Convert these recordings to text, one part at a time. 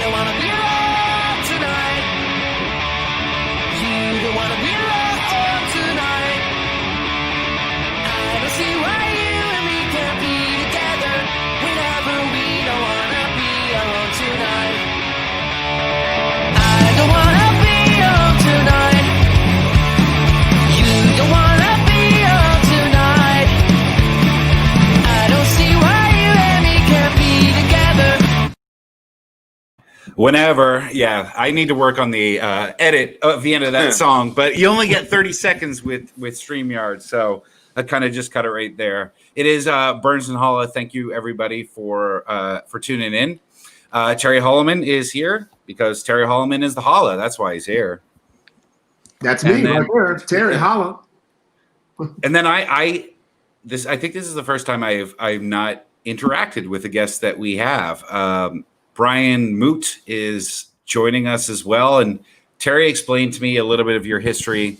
don't wanna be alone tonight. You don't wanna be alone tonight. I don't see why you and me can't be together whenever we don't wanna be alone tonight. I don't wanna be alone tonight. You don't wanna be alone tonight. I don't see why you and me can't be together. Whenever, yeah, I need to work on the edit of the end of that song, but you only get 30 seconds with StreamYard, so I kind of just cut it right there. It is Burns and Holla. Thank you, everybody, for tuning in. Terry Holloman is here because Terry Holloman is the Holla. That's why he's here. That's me right there, Terry Holla. And then I think this is the first time I've not interacted with the guests that we have. Brian Moote is joining us as well. And Terry explained to me a little bit of your history.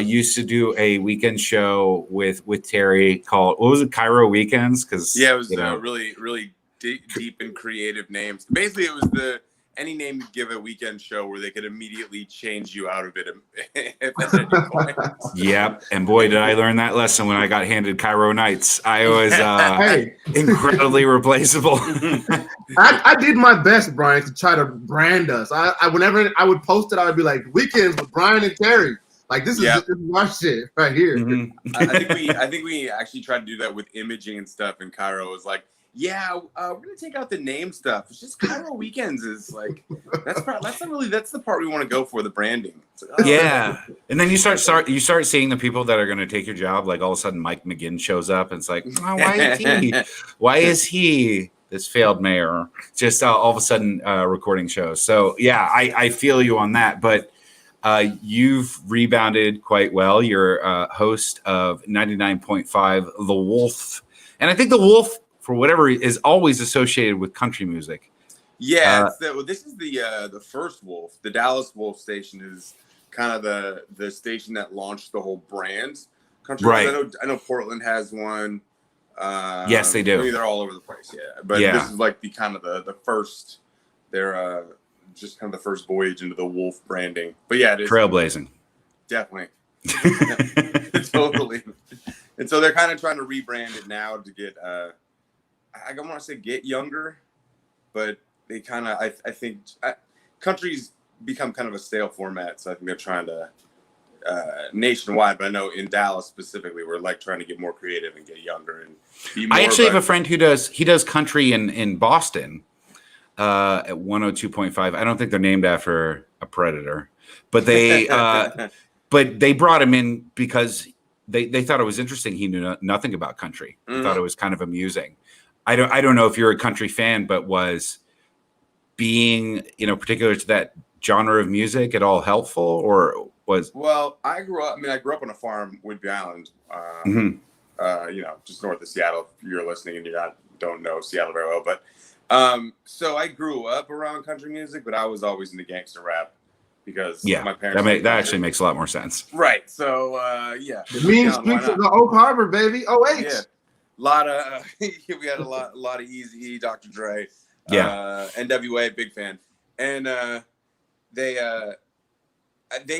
Used to do a weekend show with Terry called, what was it, Cairo Weekends? Because yeah, it was really deep and creative names. Basically, it was any name you give a weekend show where they could immediately change you out of it at any point. Yep. And boy, did I learn that lesson when I got handed Cairo Nights. I was incredibly replaceable. I did my best, Brian, to try to brand us. I whenever I would post it, I would be like, weekends with Brian and Terry. Like this is my shit right here. Mm-hmm. I think we actually tried to do that with imaging and stuff. And Cairo was like, yeah, we're gonna take out the name stuff. It's just Cairo Weekends is like that's the part we want to go for, the branding. Like, yeah, and then you start seeing the people that are going to take your job. Like all of a sudden, Mike McGinn shows up, and it's like, oh, why is he this failed mayor? Just all of a sudden recording shows. So yeah, I feel you on that, but. You've rebounded quite well. You're host of 99.5 The Wolf, and I think The Wolf, for whatever, is always associated with country music. Yeah, this is the first Wolf. The Dallas Wolf station is kind of the station that launched the whole brand. Country, right? I know Portland has one. Yes, they do. I mean, they're all over the place. Yeah, but this is like the first. They're just kind of the first voyage into the Wolf branding. But yeah, it is trailblazing. Definitely. Totally. And so they're kind of trying to rebrand it now to get I don't want to say get younger, but they kind of I think country's become kind of a stale format, so I think they're trying to nationwide, but I know in Dallas specifically, we're like trying to get more creative and get younger and be more. I actually have a friend who does country in Boston. At 102.5. I don't think they're named after a predator, but they brought him in because they thought it was interesting. He knew nothing about country. Mm-hmm. Thought it was kind of amusing. I don't know if you're a country fan, but was being particular to that genre of music at all helpful, or was? Well, I grew up on a farm, Whidbey Island, just north of Seattle. If you're listening and you don't know Seattle very well, but. So I grew up around country music, but I was always into gangster rap because my parents. That actually makes a lot more sense. Right. So the mean streets of the Oak Harbor, baby. OH. Yeah. Lot of we had a lot of Eazy-E, Dr. Dre. NWA, big fan, and they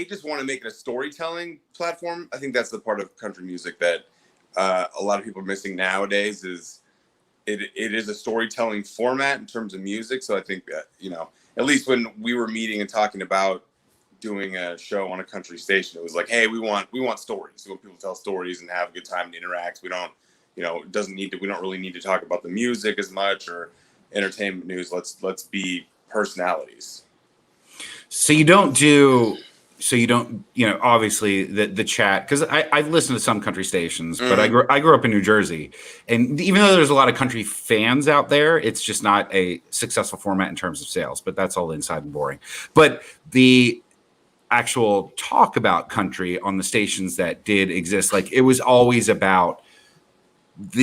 just want to make it a storytelling platform. I think that's the part of country music that a lot of people are missing nowadays is. It is a storytelling format in terms of music. So I think that, at least when we were meeting and talking about doing a show on a country station, it was like, hey, we want stories. We want people to tell stories and have a good time and interact. We don't, we don't really need to talk about the music as much or entertainment news. Let's be personalities. So you don't, obviously the chat, because I've listened to some country stations, but I grew up in New Jersey, and even though there's a lot of country fans out there, it's just not a successful format in terms of sales, but that's all inside and boring. But the actual talk about country on the stations that did exist, like it was always about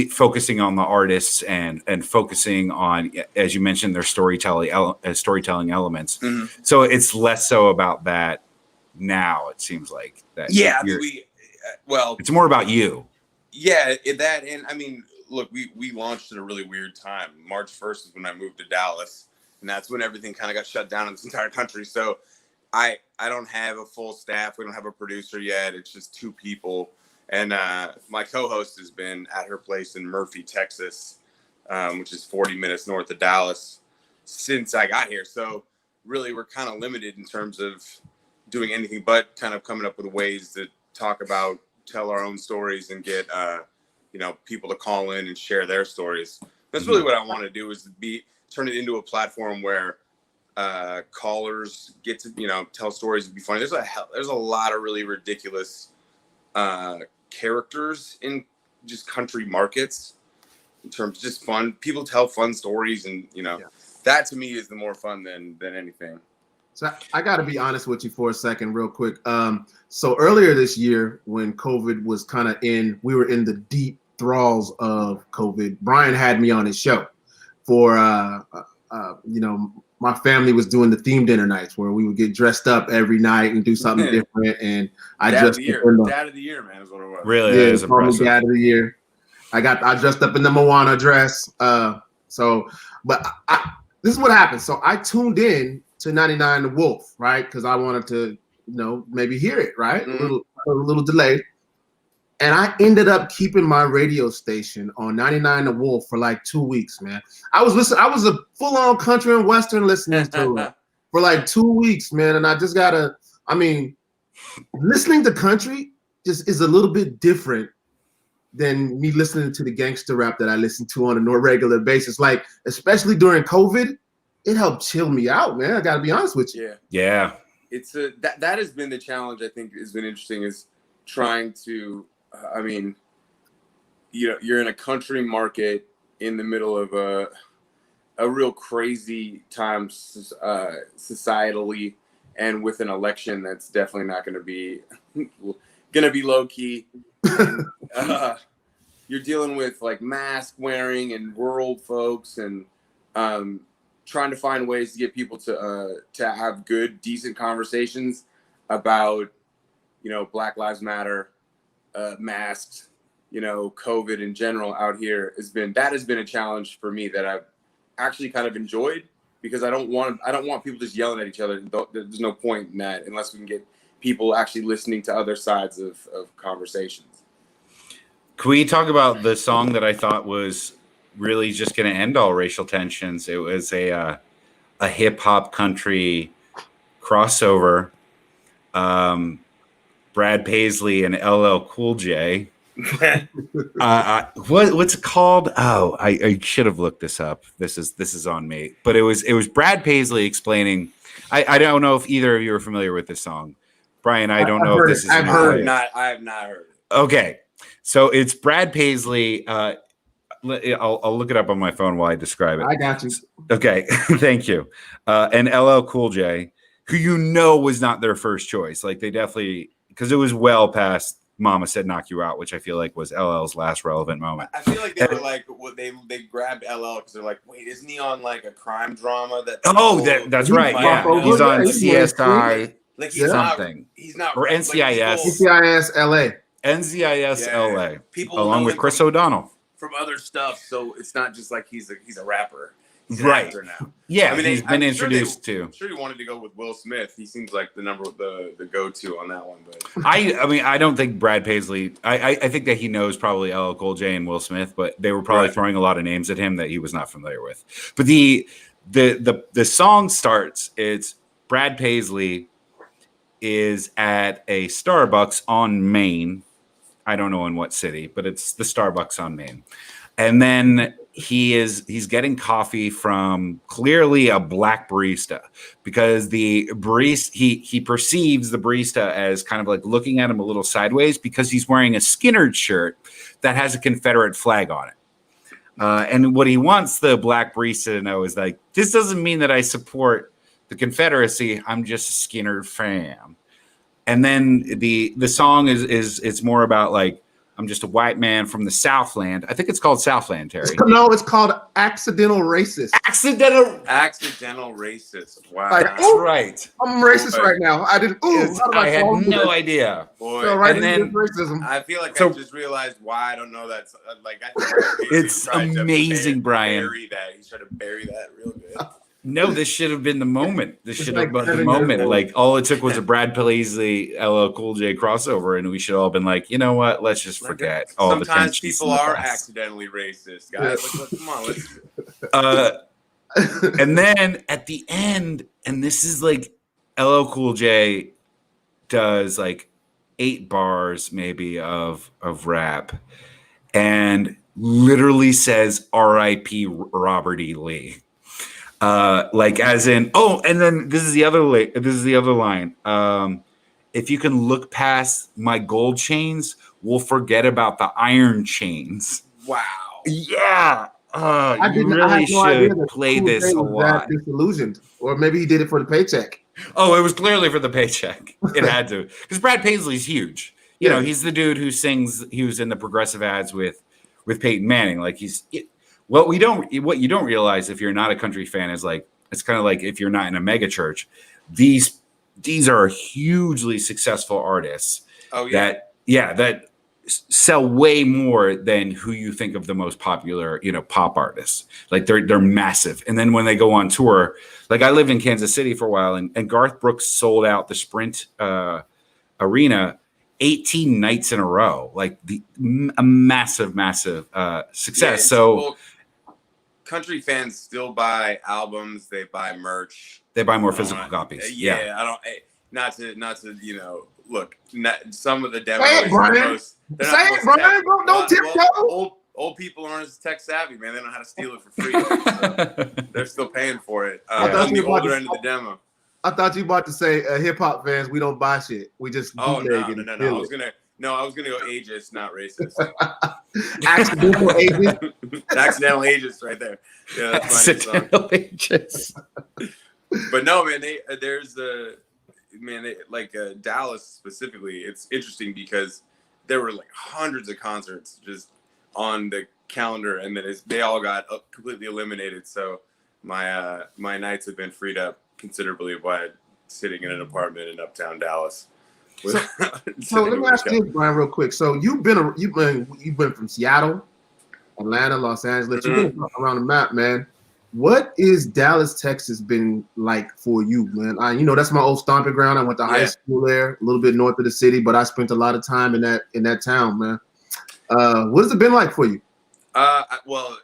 focusing on the artists and focusing on, as you mentioned, their storytelling elements. Mm-hmm. So it's less so about that. Now it seems like that. Yeah, it's more about you. Yeah, that, and I mean, look, we launched at a really weird time. March 1st is when I moved to Dallas, and that's when everything kind of got shut down in this entire country. So I don't have a full staff. We don't have a producer yet. It's just 2 people. And my co-host has been at her place in Murphy, Texas, which is 40 minutes north of Dallas, since I got here. So really, we're kind of limited in terms of doing anything but kind of coming up with ways to talk about, tell our own stories, and get people to call in and share their stories. That's really what I want to do, is turn it into a platform where callers get to tell stories and be funny. There's a lot of really ridiculous characters in just country markets in terms of just fun. People tell fun stories, and that to me is the more fun than anything. So I got to be honest with you for a second, real quick. So earlier this year, when COVID was kind of we were in the deep thralls of COVID. Brian had me on his show for my family was doing the theme dinner nights where we would get dressed up every night and do something different. And Dad of the year, man, is what it was. Really, yeah, is impressive. Dad of the year. I dressed up in the Moana dress. This is what happened. So I tuned in to 99 The Wolf, right? Because I wanted to, maybe hear it, right? Mm-hmm. A little delayed. And I ended up keeping my radio station on 99 The Wolf for like 2 weeks, man. I was a full-on country and western listening to it for like 2 weeks, man. And I just listening to country just is a little bit different than me listening to the gangster rap that I listen to on a more regular basis. Like, especially during COVID, it helped chill me out, man. I gotta be honest with you. Yeah. It's that has been the challenge. I think has been interesting, is trying to. You're in a country market in the middle of a real crazy time societally, and with an election that's definitely not going to be low key. You're dealing with like mask wearing and rural folks, and trying to find ways to get people to have good, decent conversations about Black Lives Matter. Masks, COVID in general out here has been a challenge for me that I've actually kind of enjoyed, because I don't want people just yelling at each other. There's no point in that unless we can get people actually listening to other sides of conversations. Can we talk about the song that I thought was really just going to end all racial tensions? It was a hip hop country crossover. Brad Paisley and LL Cool J. What's it called? Oh, I should have looked this up. This is on me. But it was Brad Paisley explaining. I don't know if either of you are familiar with this song. Brian, I don't know if this is. I have not heard it. Okay, so it's Brad Paisley. I'll look it up on my phone while I describe it. I got you. Okay, thank you. And LL Cool J, who was not their first choice. Like, they definitely. Because it was well past Mama Said Knock You Out, which I feel like was LL's last relevant moment. I feel like they were like, they grabbed LL because they're like, wait, isn't he on like a crime drama? That's right. Yeah, he's on CSI. Like he's something. He's not. Or NCIS. NCIS LA. NCIS LA. People along with Chris O'Donnell. From other stuff, so it's not just like he's a rapper. He's an right actor now. Yeah, he's been introduced to. I'm sure he wanted to go with Will Smith. He seems like the go-to on that one. But I don't think Brad Paisley. I think that he knows probably LL Cool J and Will Smith, but they were probably throwing a lot of names at him that he was not familiar with. But the song starts. It's Brad Paisley is at a Starbucks on Main. I don't know in what city, but it's the Starbucks on Main, and then. He's getting coffee from clearly a black barista, because the barista he perceives the barista as kind of like looking at him a little sideways because he's wearing a Skinner shirt that has a Confederate flag on it. And what he wants the black barista to know is like, this doesn't mean that I support the Confederacy. I'm just a Skinner fan. And then the song is it's more about like, I'm just a white man from the Southland. I think it's called Southland, Terry. No, it's called Accidental Racist. Accidental Racist. Wow. Like, that's right. I'm racist right now. I didn't. I had no idea. Boy, so right, and then racism. I feel like I just realized why I don't know that. Like, I think it's amazing, Brian. He's trying to bury that real good. No, this should have been the moment. This should have like been the 7 years moment. old. Like all it took was a Brad Paisley, LL Cool J crossover, and we should all been like, you know what? Let's just forget all the Sometimes tensions people in the are past. accidentally racist, guys. Come on, let's. And then at the end, and this is like LL Cool J does like 8 bars maybe of rap, and literally says R.I.P. Robert E. Lee. Like as in, oh, and then this is the other line. If you can look past my gold chains, we'll forget about the iron chains. Wow. Yeah. I You had really no idea should that play Cool this J a was lot. that disillusioned, or maybe he did it for the paycheck. Oh, it was clearly for the paycheck. It had to, because Brad Paisley's huge. You know, he's the dude who sings. He was in the Progressive ads with Peyton Manning. Like what you don't realize if you're not a country fan is like it's kind of like if you're not in a mega church. These are hugely successful artists. Oh yeah. that sell way more than who you think of the most popular, pop artists. Like they're massive. And then when they go on tour, like I lived in Kansas City for a while, and Garth Brooks sold out the Sprint Arena 18 nights in a row, like a massive success. Yeah, so country fans still buy albums, they buy merch, they buy more physical copies. I don't, not to look, some of the demos. Say it, Brian. Don't tiptoe. Old people aren't as tech savvy, man. They don't know how to steal it for free. So they're still paying for it. On the older end of the demo. I thought you were about to say hip hop fans, we don't buy shit. We just bootleg it. No. I was gonna go ageist, not racist. Accidental ageist. Accidental ageist right there. Yeah, that's Accidental ageist. But no, man, Dallas specifically, it's interesting because there were like hundreds of concerts just on the calendar, and then they all got completely eliminated. So my nights have been freed up considerably by sitting in an apartment in uptown Dallas. So let me ask you, Brian, real quick. So you've been from Seattle, Atlanta, Los Angeles. Mm-hmm. You've been around the map, man. What is Dallas, Texas been like for you, man? That's my old stomping ground. I went to high school there, a little bit north of the city, but I spent a lot of time in that town, man. What has it been like for you? Well,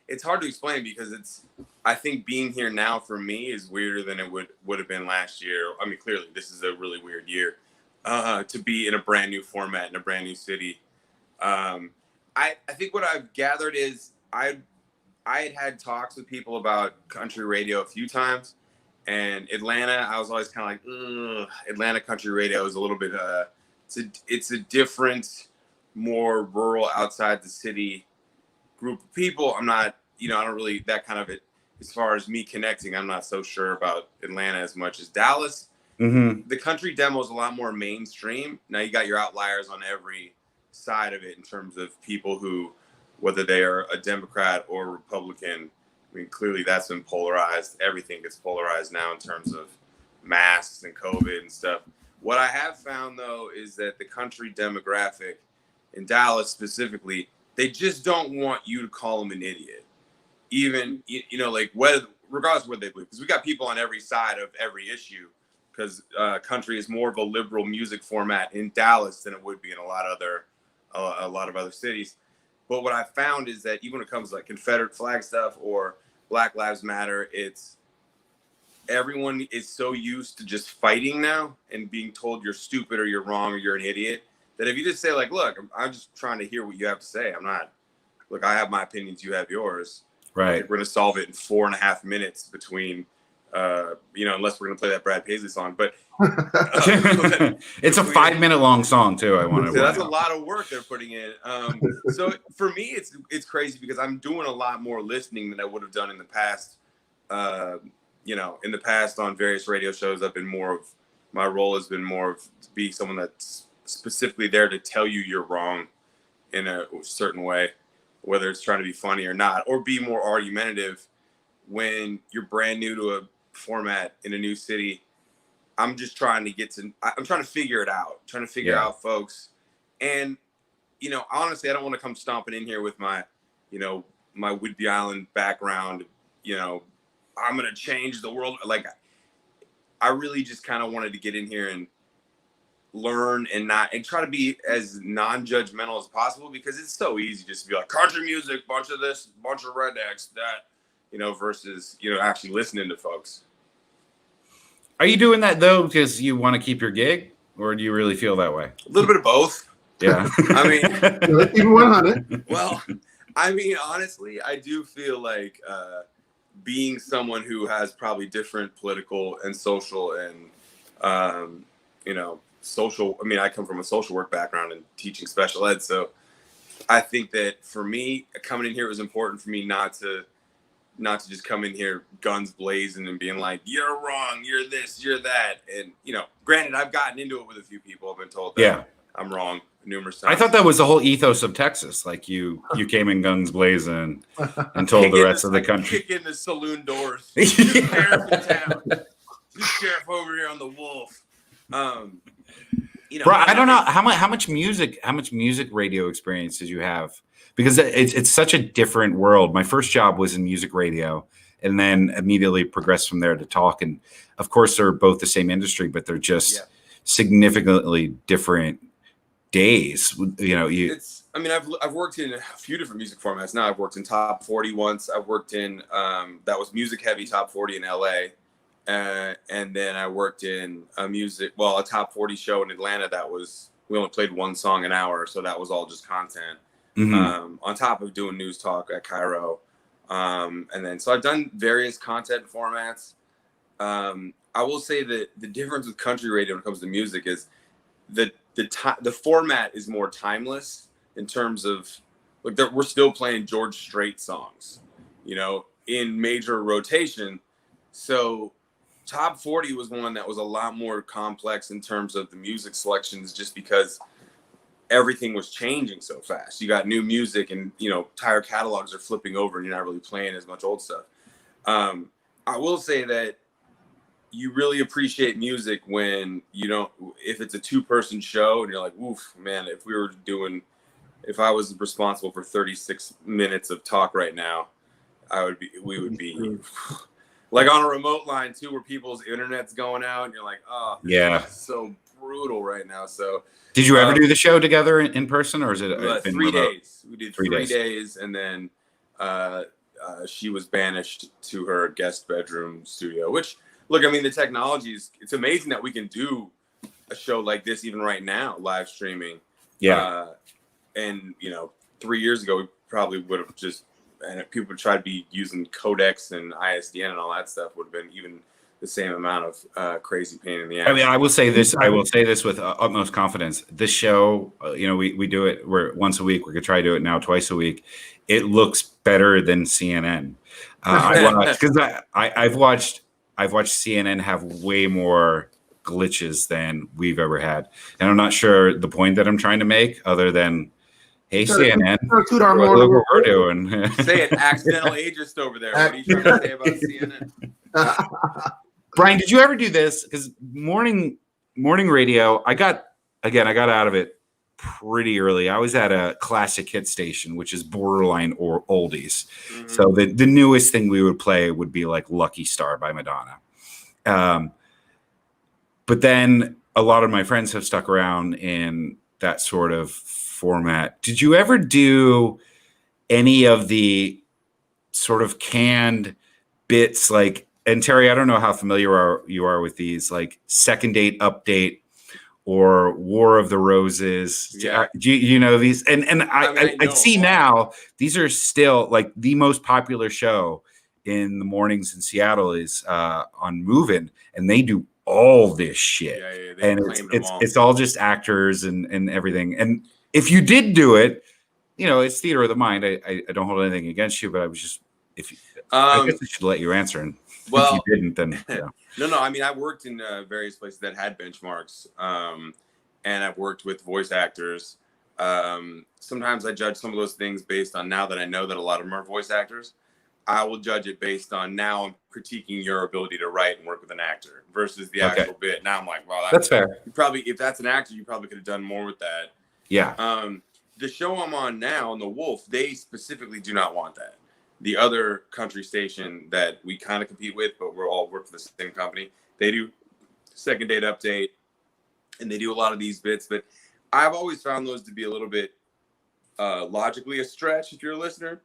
it's hard to explain because I think being here now for me is weirder than it would have been last year. I mean, clearly this is a really weird year to be in a brand new format in a brand new city. I think what I've gathered is I had talks with people about country radio a few times, and Atlanta, I was always kind of like, Atlanta country radio is a little bit, it's a different, more rural, outside the city group of people. I'm not, I don't really, that kind of it, as far as me connecting, I'm not so sure about Atlanta as much as Dallas. Mm-hmm. The country demo is a lot more mainstream. Now you got your outliers on every side of it in terms of people who, whether they are a Democrat or Republican, I mean, clearly that's been polarized. Everything gets polarized now in terms of masks and COVID and stuff. What I have found, though, is that the country demographic in Dallas specifically, they just don't want you to call them an idiot. Even, regardless of what they believe. Because we got people on every side of every issue, because country is more of a liberal music format in Dallas than it would be in a lot of other cities. But what I found is that even when it comes to like Confederate flag stuff or Black Lives Matter, everyone is so used to just fighting now and being told you're stupid or you're wrong or you're an idiot, that if you just say like, look, I'm just trying to hear what you have to say. I have my opinions, you have yours. Right. We're going to solve it in 4.5 minutes between, unless we're going to play that Brad Paisley song. But it's a 5-minute long song too. I want to. So that's a lot of work they're putting in. So for me, it's crazy because I'm doing a lot more listening than I would have done in the past. In the past on various radio shows, my role has been more of to be someone that's specifically there to tell you you're wrong in a certain way, whether it's trying to be funny or not, or be more argumentative when you're brand new to a format in a new city. I'm just trying to figure it out, out folks. And, honestly, I don't want to come stomping in here with my, my Whidbey Island background, I'm gonna change the world. Like, I really just kind of wanted to get in here and learn and try to be as non-judgmental as possible, because it's so easy just to be like, country music, bunch of this, bunch of rednecks, that, versus actually listening to folks. Are you doing that though because you want to keep your gig, or do you really feel that way? A little bit of both. Yeah. I mean, even 100. Well, I mean, honestly, I do feel like being someone who has probably different political and social and social. I mean, I come from a social work background and teaching special ed, so I think that for me, coming in here, it was important for me not to just come in here guns blazing and being like, you're wrong, you're this, you're that. And, granted, I've gotten into it with a few people. I've been told that I'm wrong numerous times. I thought that was the whole ethos of Texas. Like you came in guns blazing and told the rest of the country. Kick in the saloon doors. Sheriff in town. The sheriff over here on the wolf. Bro, I don't know how much music radio experience did you have? Because it's such a different world. My first job was in music radio, and then immediately progressed from there to talk. And of course, they're both the same industry, but they're just significantly different days. I've worked in a few different music formats. Now I've worked in top 40 once. I've worked in that was music heavy top 40 in LA. And then I worked in a top 40 show in Atlanta. We only played one song an hour. So that was all just content. Mm-hmm. On top of doing news talk at Cairo. So I've done various content formats. I will say that the difference with country radio when it comes to music is the format is more timeless in terms of we're still playing George Strait songs, in major rotation. So top 40 was one that was a lot more complex in terms of the music selections, just because everything was changing so fast. You got new music and, entire catalogs are flipping over and you're not really playing as much old stuff. I will say that you really appreciate music when if it's a 2-person show and you're like, oof, man, if I was responsible for 36 minutes of talk right now, we would be like on a remote line too, where people's internet's going out and you're like, oh, this is so brutal right now. So did you ever do the show together in person, or is it 3 days? We did 3 days, and then she was banished to her guest bedroom studio. Which, look, I mean, the technology it's amazing that we can do a show like this even right now, live streaming. Yeah. And 3 years ago, we probably would have and people would try to be using codecs and ISDN and all that stuff, would have been even the same amount of crazy pain in the ass. I mean, I will say this with utmost confidence. This show, we do it. We're once a week. We could try to do it now twice a week. It looks better than CNN. I've watched CNN have way more glitches than we've ever had, and I'm not sure the point that I'm trying to make, other than, hey, CNN, look what we're doing. Say it, accidental ageist over there. What are you trying to say about CNN? Brian, did you ever do this? Because morning radio, I got out of it pretty early. I was at a classic hit station, which is borderline or oldies. Mm-hmm. So the newest thing we would play would be like Lucky Star by Madonna. But then a lot of my friends have stuck around in that sort of format. Did you ever do any of the sort of canned bits like, and Terry, I don't know how familiar you are with these, like Second Date Update or War of the Roses. Yeah. Do you know these? And I see now these are still like the most popular show in the mornings in Seattle is on Movin', and they do all this shit. Yeah, and it's all just actors and everything. And if you did do it, it's theater of the mind. I don't hold anything against you, but I was just I guess I should let you answer. And if you didn't, then No. I mean, I worked in various places that had benchmarks, and I've worked with voice actors. Sometimes I judge some of those things based on, now that I know that a lot of them are voice actors, I will judge it based on, now I'm critiquing your ability to write and work with an actor versus the actual bit. Now I'm like, well, that's fair. If that's an actor, you probably could have done more with that. Yeah. The show I'm on now, on The Wolf, they specifically do not want that. the other country station that we kind of compete with, but we're all work for the same company. They do Second Date Update, and they do a lot of these bits that I've always found those to be a little bit logically a stretch if you're a listener,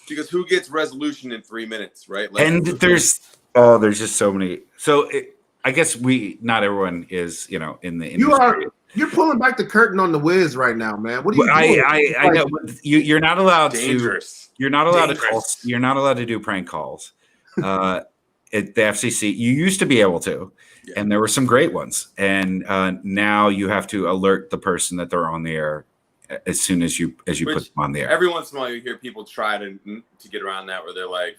because who gets resolution in 3 minutes, right? Like, and there's just so many. So I guess not everyone is, in the industry. You're pulling back the curtain on the Wiz right now, man. What are you doing? I know you're not allowed dangerous. You're not allowed to call. You're not allowed to do prank calls. At the FCC, you used to be able to, and there were some great ones. And now you have to alert the person that they're on the air as soon as you put them on the air. Every once in a while, you hear people try to get around that, where they're like,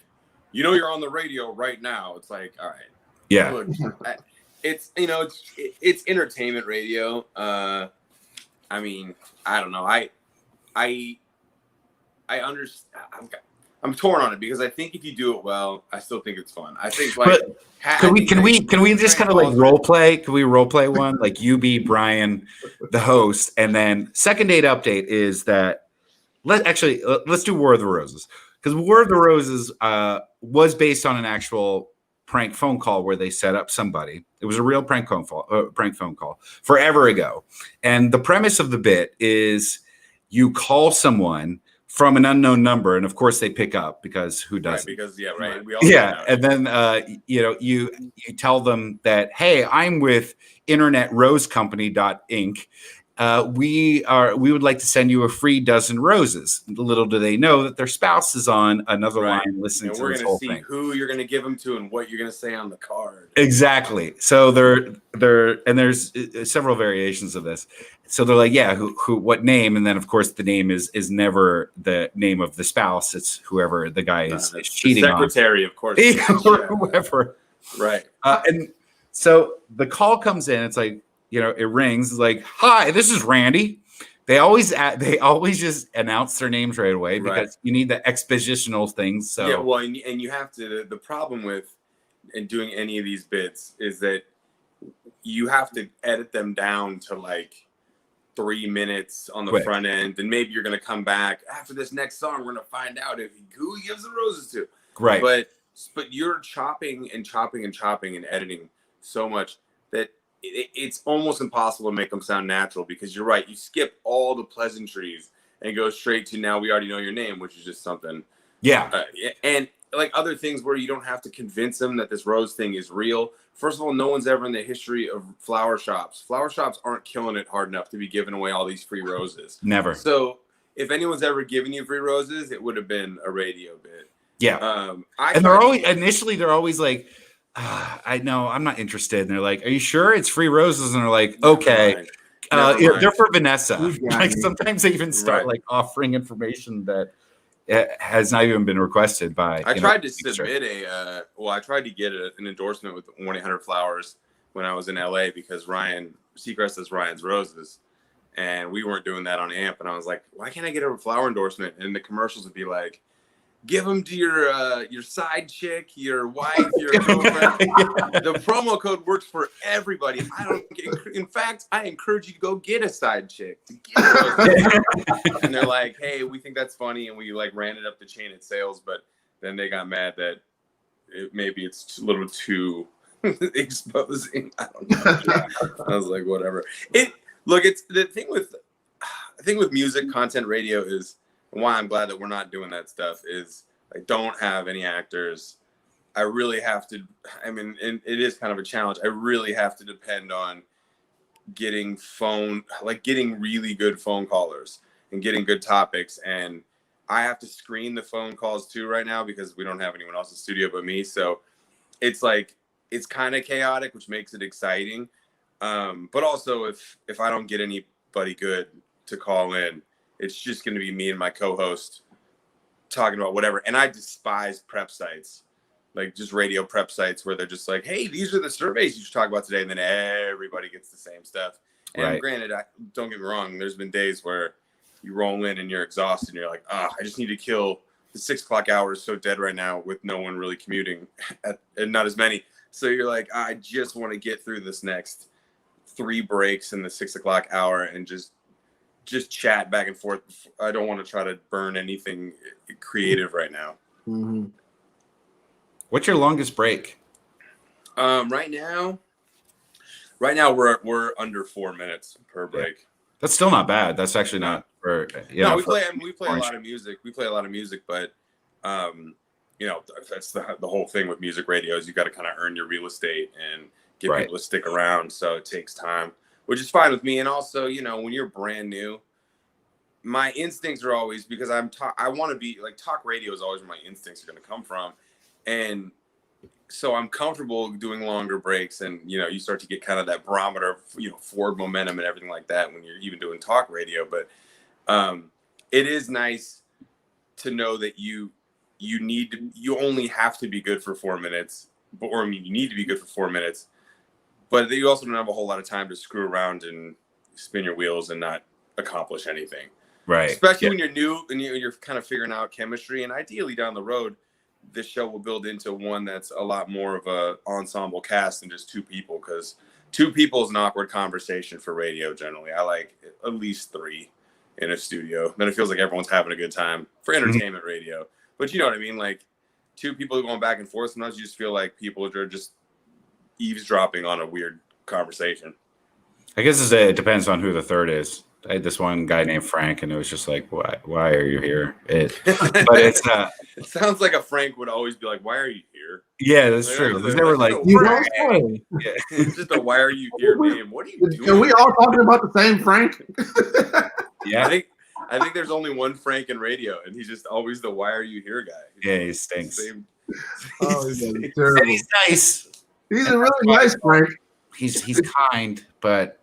you're on the radio right now. It's like, all right, yeah. Look, it's it's entertainment radio. I mean, I don't know. I understand. I'm torn on it, because I think if you do it well, I still think it's fun. I think can we just kind of like role play? Can we role play one, like you be Brian, the host, and then Second Date Update is that let's do War of the Roses, because War of the Roses was based on an actual prank phone call where they set up somebody. It was a real prank phone call forever ago, and the premise of the bit is you call someone from an unknown number, and of course they pick up, because who doesn't? Right, because we all and then you tell them that, hey, I'm with internetrosecompany.inc. We would like to send you a free dozen roses. Little do they know that their spouse is on another line listening to this whole thing. We're going to see who you're going to give them to and what you're going to say on the card. Exactly. So there's several variations of this. So they're like, yeah, who, what name? And then of course the name is never the name of the spouse. It's whoever the guy is cheating on. Secretary, of course. Or whoever. Right. And so the call comes in. It's like, it rings. It's like, hi, this is Randy. They always just announce their names right away, because you need the expositional things. So yeah, well, and you have to. The problem with doing any of these bits is that you have to edit them down to like 3 minutes on the front end, and maybe you're going to come back after this next song. We're going to find out who he gives the roses to. Right. But you're chopping and chopping and chopping and editing so much that it's almost impossible to make them sound natural, because you're right. You skip all the pleasantries and go straight to, now we already know your name, which is just something. Yeah. And like other things where you don't have to convince them that this rose thing is real. First of all, no one's ever in the history of flower shops aren't killing it hard enough to be giving away all these free roses. Never. So if anyone's ever given you free roses, it would have been a radio bit. Yeah. And they're always like, I know, I'm not interested. And they're like, are you sure it's free roses? And they're like, okay. They're for Vanessa. Like sometimes they even start like offering information that has not even been requested by. I tried to submit I tried to get an endorsement with 1-800-Flowers when I was in LA, because Ryan Seacrest says Ryan's Roses, and we weren't doing that on AMP. And I was like, why can't I get a flower endorsement? And the commercials would be like, give them to your side chick, your wife, your girlfriend. The promo code works for everybody. In fact, I encourage you to go get a side chick. And they're like, hey, we think that's funny, and we like ran it up the chain at sales, but then they got mad that maybe it's a little too exposing. I don't know. I was like, whatever. It's the thing with music content radio is, why I'm glad that we're not doing that stuff, is I don't have any actors. I really have to, and it is kind of a challenge. I really have to depend on getting really good phone callers and getting good topics. And I have to screen the phone calls too right now, because we don't have anyone else in the studio but me. So it's kind of chaotic, which makes it exciting. But also if I don't get anybody good to call in, it's just going to be me and my co-host talking about whatever. And I despise prep sites, like just radio prep sites where they're just like, hey, these are the surveys you should talk about today. And then everybody gets the same stuff. And granted, don't get me wrong, there's been days where you roll in and you're exhausted and you're like, I just need to kill the 6 o'clock hour is so dead right now with no one really commuting and not as many. So you're like, I just want to get through this next 3 breaks in the 6 o'clock hour and just chat back and forth. I don't want to try to burn anything creative right now. Mm-hmm. What's your longest break? Right now we're under 4 minutes per break. That's still not bad. That's actually not for we play a lot of music. We play a lot of music, but that's the whole thing with music radio is you got to kind of earn your real estate and get people to stick around. So it takes time, which is fine with me. And also, when you're brand new, my instincts are always, because I want to be like, talk radio is always where my instincts are going to come from. And so I'm comfortable doing longer breaks, and you start to get kind of that barometer of forward momentum and everything like that when you're even doing talk radio. But it is nice to know that you only have to be good for 4 minutes, you need to be good for 4 minutes, but you also don't have a whole lot of time to screw around and spin your wheels and not accomplish anything. Right. Especially when you're new and you're kind of figuring out chemistry, and ideally down the road, this show will build into one that's a lot more of a ensemble cast than just two people, because two people is an awkward conversation for radio generally. I like at least three in a studio. Then it feels like everyone's having a good time for entertainment radio. But you know what I mean? Like two people going back and forth, sometimes you just feel like people are just eavesdropping on a weird conversation. I guess it depends on who the third is. I had this one guy named Frank, and it was just like, why are you here? But it's it sounds like a Frank would always be like, why are you here? Yeah, that's true. There's never like, Yeah. It's just a why are you here name. What are you doing? Are we all talking about the same Frank? Yeah. I think there's only one Frank in radio, and he's just always the why are you here guy. Yeah, he stinks. He's terrible. And he's nice. He's a really nice Frank. He's kind, but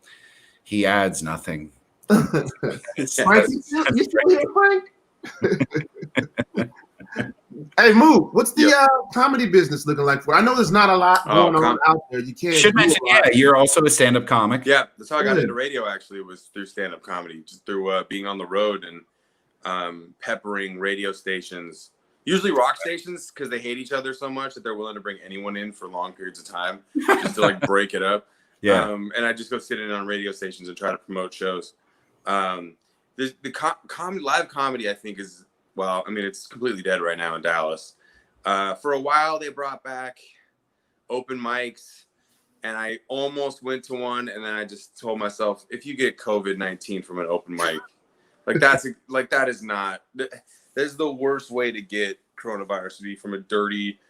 he adds nothing. Frank, you still here, Frank? Hey, Moote, what's the comedy business looking like for? I know there's not a lot going on out there. You can't. Should mention, you're also a stand-up comic. Yeah, that's how I got into radio. Actually, was through stand-up comedy, just through being on the road and peppering radio stations, usually rock stations, because they hate each other so much that they're willing to bring anyone in for long periods of time just to like break it up. Yeah, and I just go sit in on radio stations and try to promote shows. The live comedy, I think, is, well, I mean, it's completely dead right now in Dallas. For a while, they brought back open mics, and I almost went to one, and then I just told myself, if you get COVID-19 from an open mic, that's the worst way to get coronavirus, to be from a dirty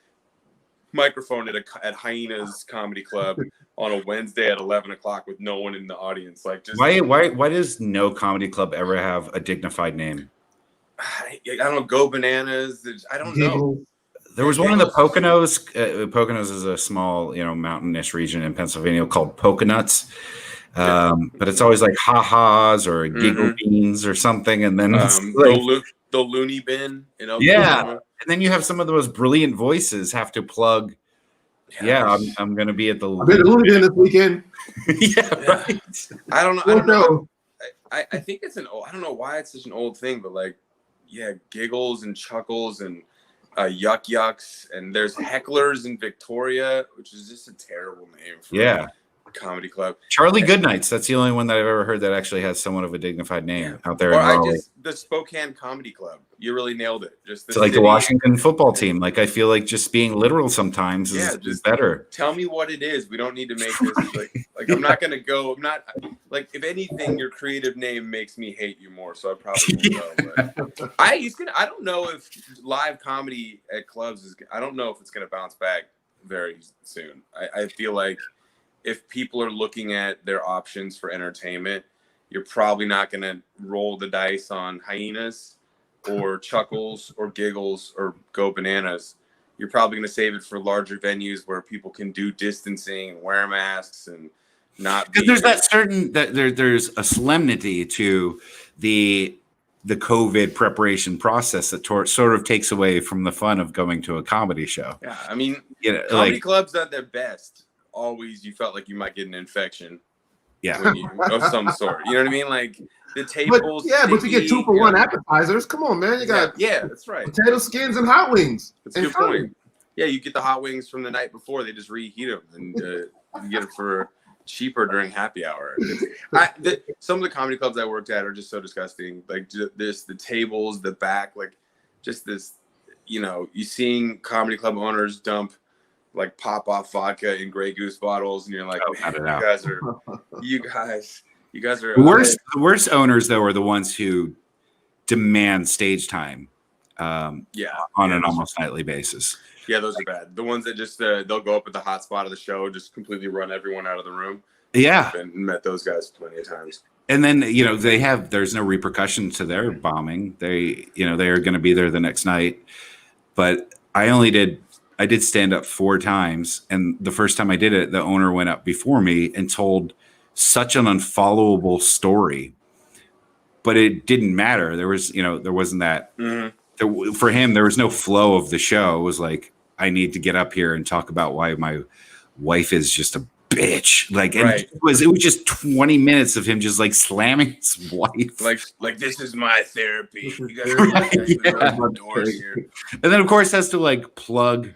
microphone at Hyena's Comedy Club on a Wednesday at 11 o'clock with no one in the audience. Like, just why does no comedy club ever have a dignified name? I don't know. Go Bananas. I don't know. There was one in the Poconos. Poconos is a small, mountainous region in Pennsylvania called Poconuts. But it's always like ha-has or giggle beans or something. And then the Looney Bin in Oklahoma. And then you have some of those brilliant voices have to plug. Yeah, I'm going to be at the Looney Bin this weekend. Right. I don't know. I think it's I don't know why it's such an old thing, but like, giggles and chuckles and yuck yucks, and there's hecklers in Victoria, which is just a terrible name for a comedy club. Charlie Goodnights, that's the only one that I've ever heard that actually has somewhat of a dignified name out there. The Spokane Comedy Club. You really nailed it. It's like the Washington football team. Like, I feel like just being literal sometimes is better. Tell me what it is. We don't need to make this like I'm not gonna go. I'm not like, if anything, your creative name makes me hate you more. So I probably will go. I don't know if live comedy at clubs I don't know if it's gonna bounce back very soon. I feel like if people are looking at their options for entertainment, you're probably not going to roll the dice on Hyenas or Chuckles or Giggles or Go Bananas. You're probably going to save it for larger venues where people can do distancing and wear masks and not. Because there's a solemnity to the COVID preparation process that sort of takes away from the fun of going to a comedy show. Yeah, I mean, comedy clubs at their best. Always, you felt like you might get an infection, of some sort. You know what I mean? Like the tables. But you get 2 for 1 appetizers. Come on, man. You got that's right. Potato skins and hot wings. That's a good point. Yeah, you get the hot wings from the night before. They just reheat them, and you get it for cheaper during happy hour. Some of the comedy clubs I worked at are just so disgusting. Like the tables, the back, like just this. you seeing comedy club owners dump like pop off vodka in Grey Goose bottles, and you're like, man, you guys are the worst owners though are the ones who demand stage time on an almost nightly basis. Yeah, those are bad. The ones that just they'll go up at the hot spot of the show, just completely run everyone out of the room. Yeah, I've met those guys plenty of times. And then there's no repercussion to their bombing. They are going to be there the next night. But I did stand up 4 times, and the first time I did it, the owner went up before me and told such an unfollowable story. But it didn't matter. There wasn't that. Mm-hmm. For him, there was no flow of the show. It was like, I need to get up here and talk about why my wife is just a bitch. Like, and it was just 20 minutes of him just like slamming his wife. Like this is my therapy. You guys are doors here. And then of course has to like plug,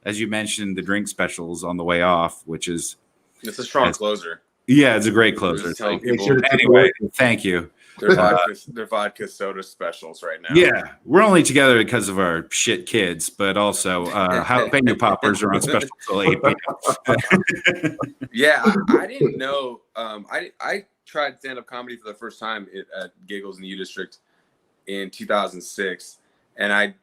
as you mentioned, the drink specials on the way off, which is it's a strong closer. Yeah, it's a great closer. Like, anyway, thank you. They're vodka soda specials right now. Yeah, we're only together because of our shit kids, but also jalapeno poppers are on special till 8 p.m. Yeah, I didn't know. I tried stand-up comedy for the first time at Giggles in the U District in 2006, and I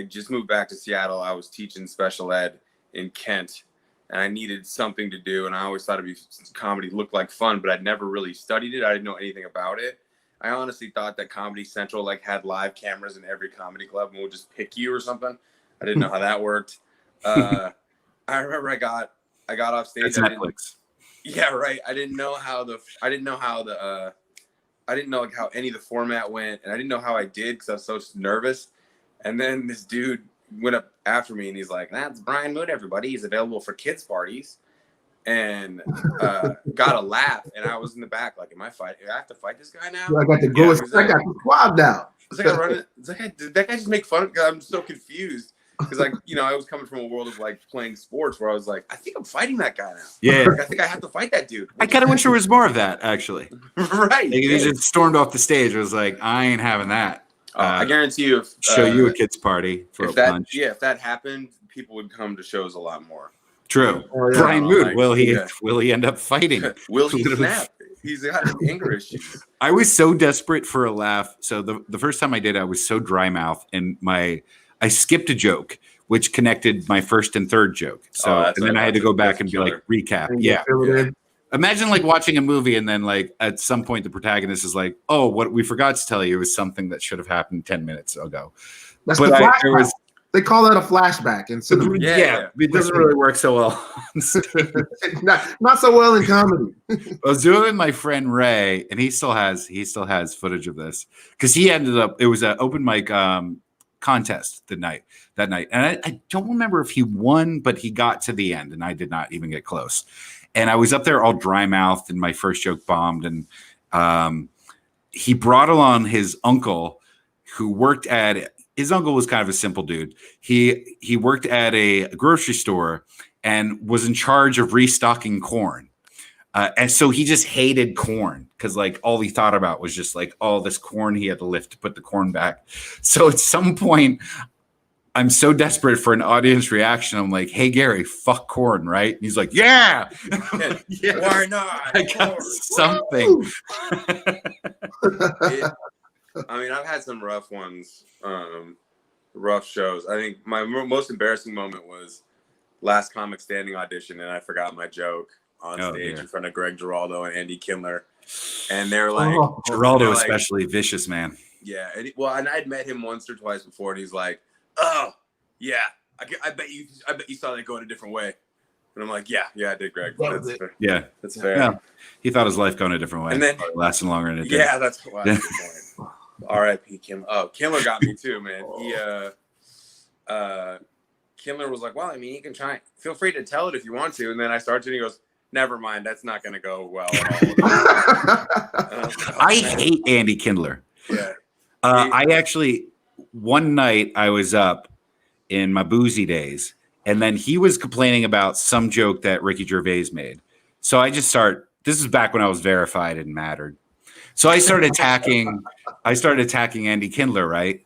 just moved back to Seattle. I was teaching special ed in Kent, and I needed something to do, and I always thought comedy looked like fun, but I'd never really studied it. I didn't know anything about it. I honestly thought that Comedy Central like had live cameras in every comedy club and would just pick you or something. I didn't know how that worked. I remember I got off stage. It's Netflix. Yeah, right. I didn't know how any of the format went, and I didn't know how I did because I was so nervous. And then this dude went up after me and he's like, "That's Brian Moote, everybody. He's available for kids parties." And got a laugh, and I was in the back like, "Am I fighting? I have to fight this guy now?" I got to go. I got the squad now. It's like I run it. It's like, did that guy just make fun of? I'm so confused because, like, I was coming from a world of like playing sports where I was like, I think I'm fighting that guy now. Yeah, like, I think I have to fight that dude. I kind of wish there was more of that, actually. Right? Like, he just stormed off the stage. I was like, I ain't having that. I guarantee you, if show you a kid's party for a punch. Yeah, if that happened, people would come to shows a lot more. True. Oh, yeah. Brian Moote, will he end up fighting? Will he snap? He's got anger issues. I was so desperate for a laugh. So the first time I did, I was so dry mouth, and I skipped a joke, which connected my first and third joke. So and then I had to go back and be like, recap. Yeah. Imagine like watching a movie and then like at some point the protagonist is like, "Oh, what we forgot to tell you is something that should have happened 10 minutes ago." That's the flashback. They call that a flashback in cinema. Yeah, it doesn't really work so well. not so well in comedy. I was doing it with my friend Ray, and he still has footage of this because he ended up. It was an open mic contest that night, and I don't remember if he won, but he got to the end, and I did not even get close. And I was up there all dry mouthed, and my first joke bombed, and he brought along his uncle, who worked at. His uncle was kind of a simple dude. He worked at a grocery store and was in charge of restocking corn. And so he just hated corn because like all he thought about was just like all this corn he had to lift to put the corn back. So at some point, I'm so desperate for an audience reaction. I'm like, "Hey, Gary, fuck corn, right?" And he's like, "Yeah, yeah. Why not? I got something." I mean, I've had some rough ones, rough shows. I think my most embarrassing moment was last Comic Standing audition, and I forgot my joke on stage in front of Greg Giraldo and Andy Kindler. And they're like, Giraldo especially vicious, man. Yeah. And I'd met him once or twice before, and he's like, "Oh, yeah, I bet you saw that going a different way." And I'm like, yeah, I did, Greg. That's fair. Yeah, that's fair. Yeah. He thought his life going a different way, and then lasting longer than it did. Yeah, that's a good point. R.I.P. Kindler. Oh, Kindler got me too, man. He Kindler was like, "Well, I mean, you can try. Feel free to tell it if you want to." And then I started, and he goes, "Never mind. That's not going to go well at all." I hate Andy Kindler. Yeah. I actually one night I was up in my boozy days, and then he was complaining about some joke that Ricky Gervais made. So I just this is back when I was verified and mattered. So I started attacking Andy Kindler, right?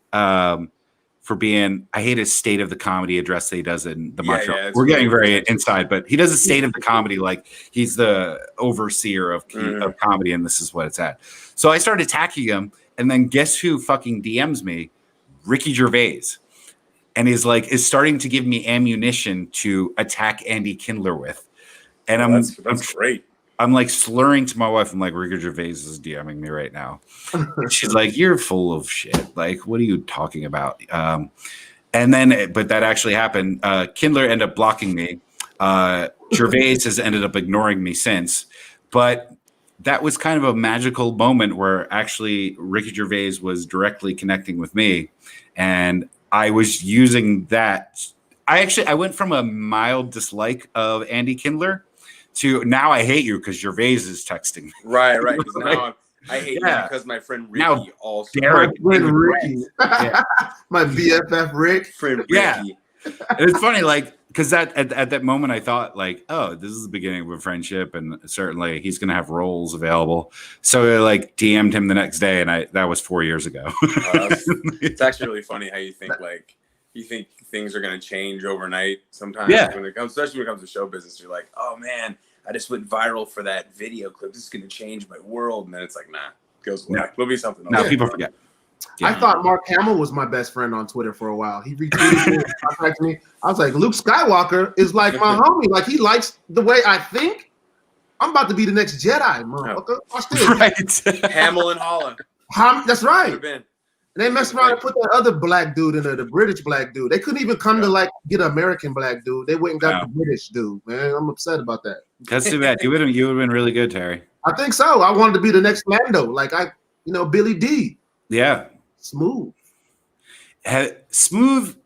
for being. I hate his state of the comedy address that he does in the Montreal. Yeah, We're getting very inside, but he does a state of the comedy like he's the overseer of comedy, and this is what it's at. So I started attacking him, and then guess who fucking DMs me? Ricky Gervais. And is starting to give me ammunition to attack Andy Kindler with. And that's great. I'm like slurring to my wife. I'm like, Ricky Gervais is DMing me right now. And she's like, you're full of shit. Like, what are you talking about? But that actually happened. Kindler ended up blocking me. Gervais has ended up ignoring me since. But that was kind of a magical moment where actually Ricky Gervais was directly connecting with me. And I was using that. I went from a mild dislike of Andy Kindler to now I hate you because Gervais is texting me. Right. Because now I hate you because my friend Ricky now, also. Derek, Ricky. My BFF Rick. Friend Ricky. Yeah. It's funny, because at that moment I thought oh, this is the beginning of a friendship, and certainly he's going to have roles available. So I DM'd him the next day, and that was 4 years ago. It's actually really funny how you think things are going to change overnight sometimes. Yeah. Especially when it comes to show business, you're like, oh man, I just went viral for that video clip. This is going to change my world. And then it's like, nah, it goes away. It'll be something else. Now people forget. Yeah. I thought Mark Hamill was my best friend on Twitter for a while. He retweeted me, contacted me. I was like, Luke Skywalker is like my homie. Like, he likes the way I think. I'm about to be the next Jedi, motherfucker. Watch this. Right. Hamill and Holla. That's right. Been. And they messed around and put that other black dude in there, the British black dude. They couldn't even come to get an American black dude. They went and got the British dude, man. I'm upset about that. That's too bad. You would have been really good, Terry. I think so. I wanted to be the next Lando, Billy D. Yeah. Smooth. Smooth.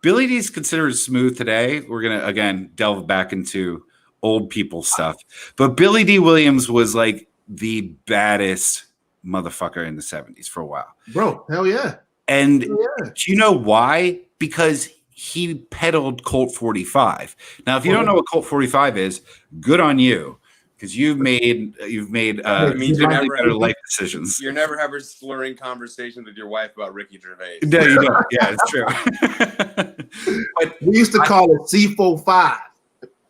Billy D's considered smooth today. We're gonna again delve back into old people stuff. But Billy Dee Williams was the baddest motherfucker in the 70s for a while. Bro, hell yeah. And do you know why? Because he peddled Colt 45. Now, if you don't know what Colt 45 is, good on you. Because you've made better life decisions. You're never ever slurring conversations with your wife about Ricky Gervais. No, you don't. Yeah, it's true. But we used to call it C45.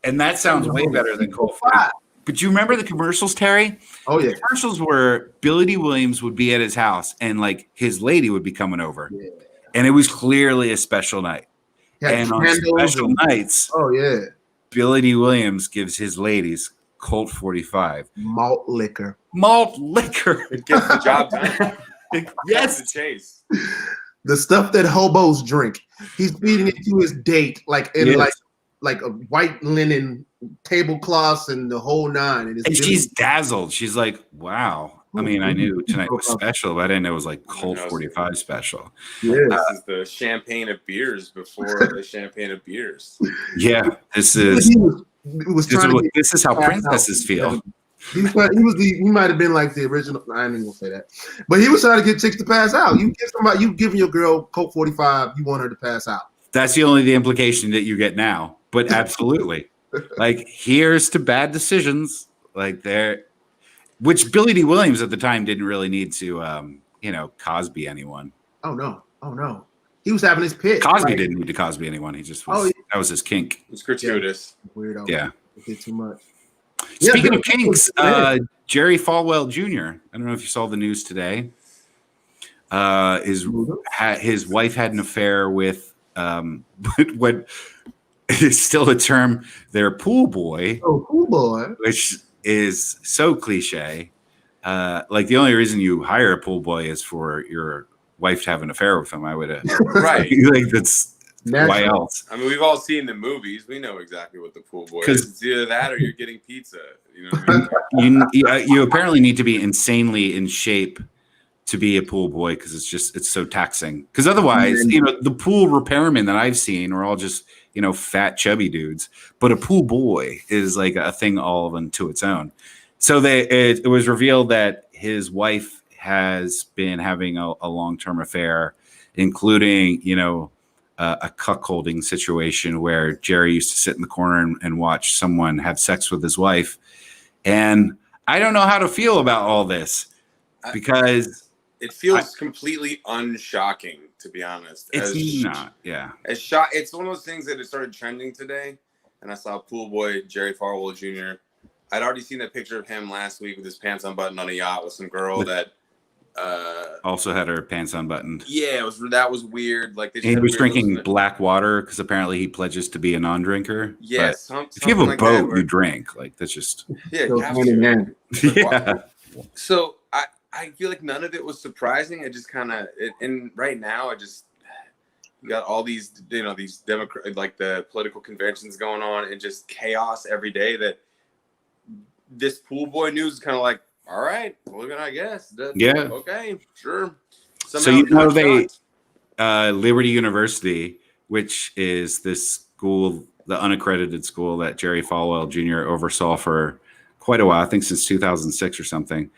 And that sounds way better than Colt 45. But do you remember the commercials, Terry? Oh, yeah. The commercials where Billy Dee Williams would be at his house and his lady would be coming over. Yeah. And it was clearly a special night. And on special nights, Billy Dee Williams gives his ladies Colt 45. Malt liquor. It gets the job done. Yes. The chase. The stuff that hobos drink. He's feeding it to his date, like a white linen tablecloths and the whole nine. And she's dazzled. She's like, wow. I mean, I knew tonight was special, but I didn't know it was Colt 45 special. Yeah. This is the champagne of beers before the champagne of beers. Yeah. This is how princesses feel. He might have been the original. I ain't even gonna say that, but he was trying to get chicks to pass out. You giving your girl Colt 45, you want her to pass out. That's the implication that you get now. But absolutely, here's to bad decisions, which Billy Dee Williams at the time didn't really need to, Cosby anyone. Oh no, he was having his pitch. Cosby didn't need to Cosby anyone. He just was. That was his kink. It's gratuitous. Weirdo. Yeah. It did too much. Speaking of kinks, Jerry Falwell Jr. I don't know if you saw the news today. His wife had an affair with what is still a term, their pool boy. Oh, pool boy. Which is so cliche. The only reason you hire a pool boy is for your wife to have an affair with him. I would right. That's why else? I mean, we've all seen the movies. We know exactly what the pool boy is. It's either that or you're getting pizza. You know what I mean? You apparently need to be insanely in shape to be a pool boy because it's so taxing. Because otherwise, the pool repairmen that I've seen are all just fat, chubby dudes. But a pool boy is a thing all unto its own. So it was revealed that his wife has been having a long-term affair, including a cuckolding situation where Jerry used to sit in the corner and watch someone have sex with his wife. And I don't know how to feel about all this because it feels completely unshocking, to be honest. It's not, yeah. It's one of those things that it started trending today, and I saw pool boy Jerry Falwell Jr. I'd already seen that picture of him last week with his pants unbuttoned on a yacht with some girl that also had her pants unbuttoned. Yeah, that was weird. Like he was drinking black water because apparently he pledges to be a non-drinker. Yeah, if you have a boat, you drink. Like that's just you have to. Yeah. So I feel like none of it was surprising. It just kind of and right now you got all these these Democrat like the political conventions going on and just chaos every day. That this pool boy news is kind of like. All right, well, then I guess. Okay, sure. Somehow they Liberty University, which is this school, the unaccredited school that Jerry Falwell Jr. oversaw for quite a while, I think since 2006 or something.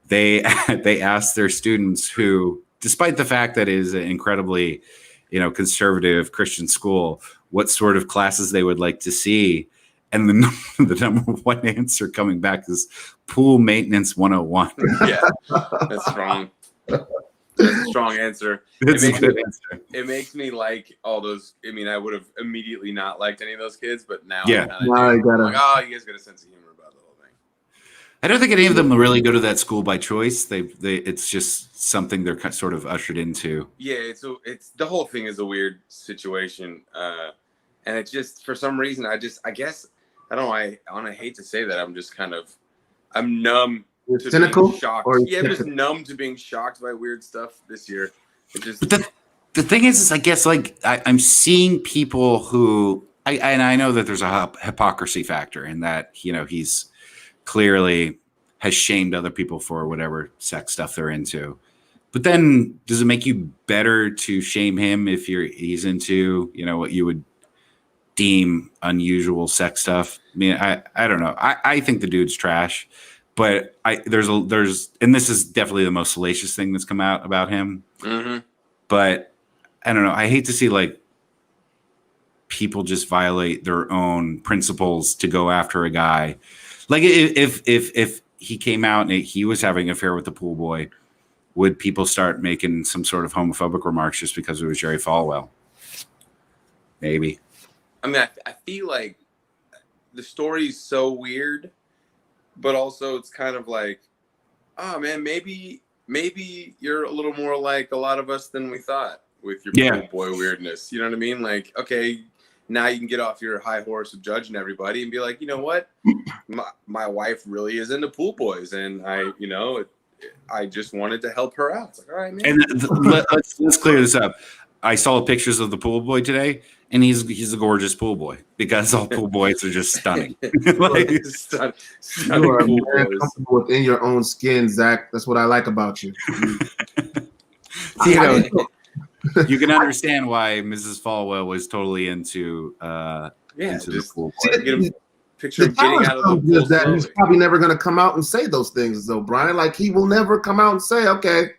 They asked their students who, despite the fact that it is an incredibly, conservative Christian school, what sort of classes they would like to see. And the number one answer coming back is pool maintenance 101. Yeah, that's strong. That's a strong answer. It makes me like all those. I mean, I would have immediately not liked any of those kids, but now you guys got a sense of humor about the whole thing. I don't think any of them really go to that school by choice. It's just something they're sort of ushered into. Yeah, it's the whole thing is a weird situation, and it just for some reason I guess. I don't know. I hate to say that. I'm numb to cynical being shocked. I'm just numb to being shocked by weird stuff this year. But the thing is I guess like I'm seeing people who I know that there's a hypocrisy factor in that he's clearly has shamed other people for whatever sex stuff they're into. But then does it make you better to shame him if he's into what you would deem unusual sex stuff? I mean, I don't know. I think the dude's trash, but there's and this is definitely the most salacious thing that's come out about him. Mm-hmm. But I don't know. I hate to see like people just violate their own principles to go after a guy. Like if he came out and he was having an affair with the pool boy, would people start making some sort of homophobic remarks just because it was Jerry Falwell? Maybe. I mean, I feel like the story's so weird, but also it's kind of like, oh man, maybe you're a little more like a lot of us than we thought with your pool boy weirdness. You know what I mean? Like, okay, now you can get off your high horse of judging everybody and be like, you know what, my wife really is into pool boys, and I just wanted to help her out. It's like, all right, man. And let's clear this up. I saw pictures of the pool boy today, and he's a gorgeous pool boy because all pool boys are just stunning. Stunning you are very comfortable within your own skin, Zach. That's what I like about you. You can understand why Mrs. Falwell was totally into the pool boy. Picture him getting out of the pool that he's probably never going to come out and say those things, though, Brian. Like he will never come out and say, "Okay,